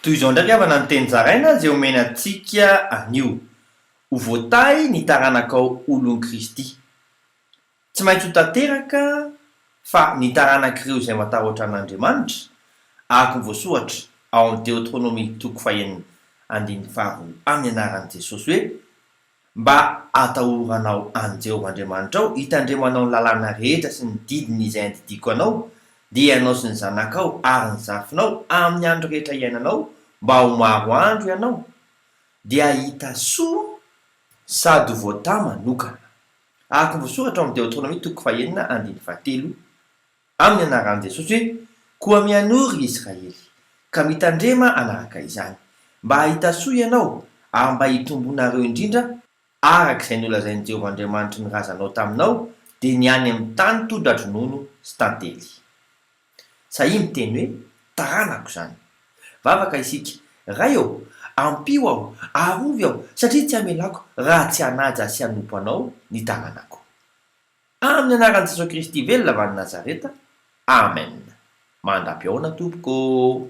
toy izao ndraiky avana ny teny zaraina zay omena antsika anio ho voatay ny taranakao olon'i Kristy. Tsy maintsy ho tanteraka fa ny taranak'ireo izay matahotra an'Andriamanitra araka ny voasoratra ao amin'ny Deutéronomie 3:15 amin'ny anaran'i Jesosy hoe mba atahoranao an Jehovahandriamanitra ao, hitandremanao ny lalàna rehetra sy ny didiny izay andidiko anao, dia ianao sy ny zanakao ary ny zafinao amin'ny andro rehetra iainanao, mba ho maro andro ianao dia hita soa sady voata manokana. Araka ny voasoratra ao amin'ny Deutéronomie 3:17 amin'ny anaran'i Jesosy hoe koa mianory Israely ka mitandrema anaraka izany, mba hita soa ianao ary mba hitombonareo indrindra araka izay nolazain'i Jehovahandriamanitra ny razanao taminao dia ny any amin'ny tany tondra-dronono sy tantely. Sahii miteny hoe taranako izany. Vavaka isika, ray aho, ampio aho, arovy aho satria tsy hamelako raha tsy hanaja sy hanompo anao ny taranako. Amin'ny anaran'i Jesosy Kristy velona avy any Nazareta. Amen. Mandrapy ao na tompoko.